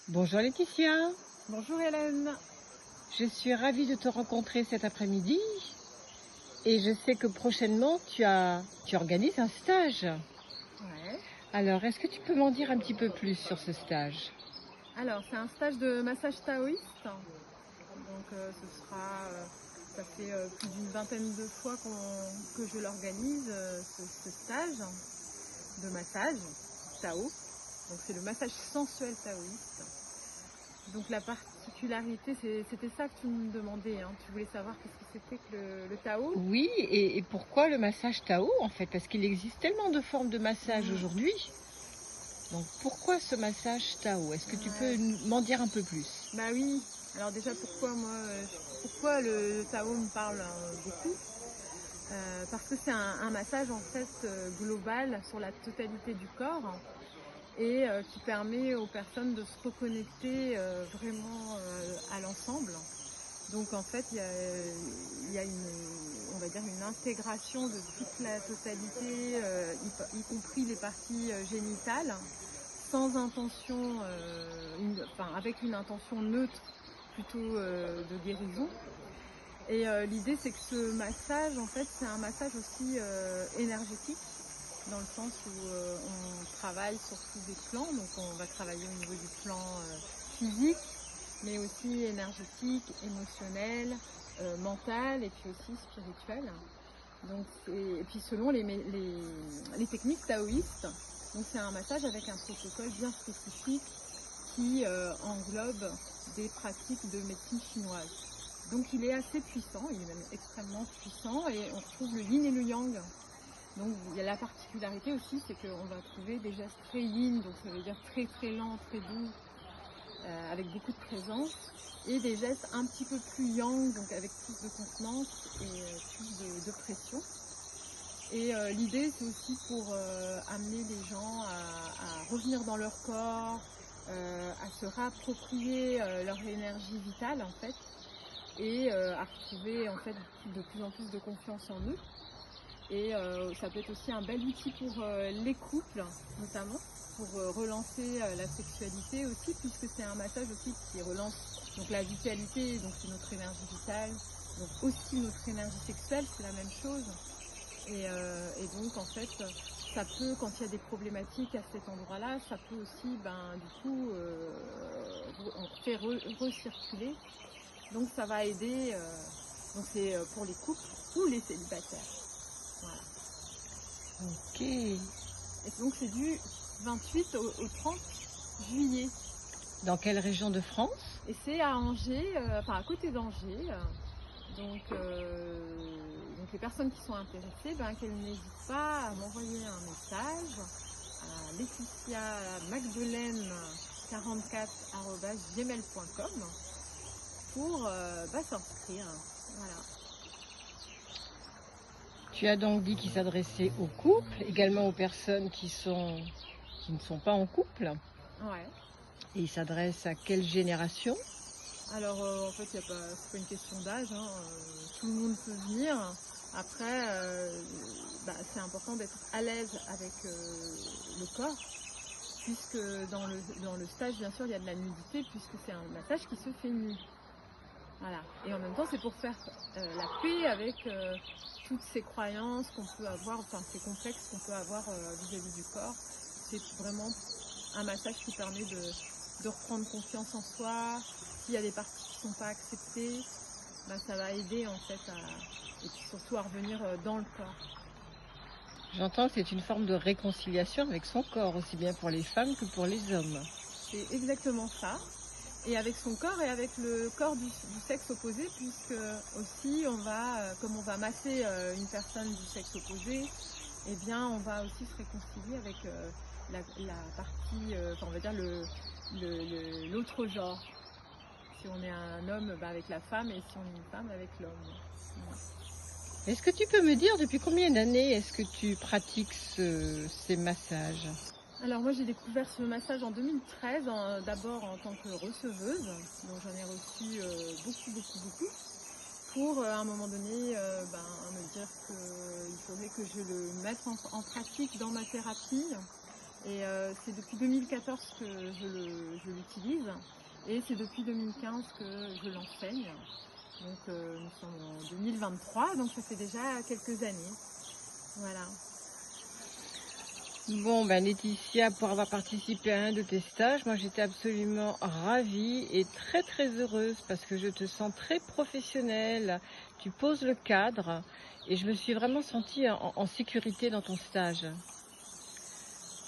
Bonjour Laetitia, Bonjour Hélène. je suis ravie de te rencontrer cet après-midi et je sais que prochainement tu organises un stage. Ouais. Alors, est-ce que tu peux m'en dire un petit peu plus sur ce stage? Alors, c'est un stage de massage taoïste. Donc, ça fait plus d'une vingtaine de fois que je l'organise, ce stage de massage Tao. Donc, c'est le massage sensuel taoïste. Donc, la particularité, c'était ça que tu me demandais, hein. Tu voulais savoir qu'est-ce que c'était que le Tao? Oui, et pourquoi le massage Tao en fait? Parce qu'il existe tellement de formes de massage Mm. aujourd'hui. Donc pourquoi ce massage Tao? Est-ce que tu peux Ouais. m'en dire un peu plus? Bah oui. Alors déjà, pourquoi le Tao me parle beaucoup? Parce que c'est un massage en fait global sur la totalité du corps et qui permet aux personnes de se reconnecter vraiment à l'ensemble. Donc en fait il y a on va dire une intégration de toute la totalité, y compris les parties génitales, sans intention, avec une intention neutre plutôt de guérison. Et l'idée c'est que ce massage en fait c'est un massage aussi énergétique, dans le sens où on travaille sur tous des plans. Donc on va travailler au niveau du plan physique, mais aussi énergétique, émotionnel, mental et puis aussi spirituel. Donc et puis selon les techniques taoïstes. Donc c'est un massage avec un protocole bien spécifique qui englobe des pratiques de médecine chinoise. Donc il est assez puissant, il est même extrêmement puissant, et on retrouve le yin et le yang. Donc il y a la particularité aussi, c'est qu'on va trouver des gestes très yin, donc ça veut dire très très lent, très doux, avec beaucoup de présence, et des gestes un petit peu plus yang, donc avec plus de contenance et plus de pression. Et l'idée c'est aussi pour amener les gens à revenir dans leur corps, à se réapproprier leur énergie vitale en fait, et à retrouver en fait de plus en plus de confiance en eux. Et ça peut être aussi un bel outil pour les couples notamment, pour relancer la sexualité aussi, puisque c'est un massage aussi qui relance donc la vitalité, donc c'est notre énergie vitale, donc aussi notre énergie sexuelle, c'est la même chose. Et donc en fait ça peut, quand il y a des problématiques à cet endroit là, ça peut aussi du coup on fait recirculer. Donc ça va aider, donc c'est pour les couples ou les célibataires. Voilà. Ok. Et donc c'est du 28 au 30 juillet. Dans quelle région de France? Et c'est à Angers, à côté d'Angers. Donc les personnes qui sont intéressées, qu'elles n'hésitent pas à m'envoyer un message à laetitiamagdelaine44@gmail.com pour s'inscrire. Voilà. Tu as donc dit qu'il s'adressait aux couples, également aux personnes qui ne sont pas en couple. Ouais. Et il s'adresse à quelle génération? Alors en fait, c'est pas une question d'âge, hein. Tout le monde peut venir. Après, c'est important d'être à l'aise avec le corps, puisque dans le stage, bien sûr, il y a de la nudité, puisque c'est un massage qui se fait nu. Voilà. Et en même temps, c'est pour faire la paix avec toutes ces croyances qu'on peut avoir, enfin ces complexes qu'on peut avoir vis-à-vis du corps. C'est vraiment un massage qui permet de reprendre confiance en soi. S'il y a des parties qui ne sont pas acceptées, ça va aider en fait et puis surtout à revenir dans le corps. J'entends que c'est une forme de réconciliation avec son corps, aussi bien pour les femmes que pour les hommes. C'est exactement ça. Et avec son corps et avec le corps du sexe opposé, puisque aussi comme on va masser une personne du sexe opposé, eh bien on va aussi se réconcilier avec la partie, on va dire l'autre genre. Si on est un homme, avec la femme, et si on est une femme, avec l'homme. Voilà. Est-ce que tu peux me dire depuis combien d'années est-ce que tu pratiques ces massages? Alors moi j'ai découvert ce massage en 2013, d'abord en tant que receveuse, donc j'en ai reçu beaucoup, pour à un moment donné me dire qu'il faudrait que je le mette en pratique dans ma thérapie, Et c'est depuis 2014 que je l'utilise. Et c'est depuis 2015 que je l'enseigne. Donc nous sommes en 2023, donc ça fait déjà quelques années. Voilà. Bon, ben Laetitia, pour avoir participé à un de tes stages, moi j'étais absolument ravie et très très heureuse parce que je te sens très professionnelle, tu poses le cadre et je me suis vraiment sentie en sécurité dans ton stage.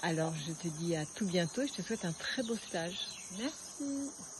Alors je te dis à tout bientôt et je te souhaite un très beau stage. Merci.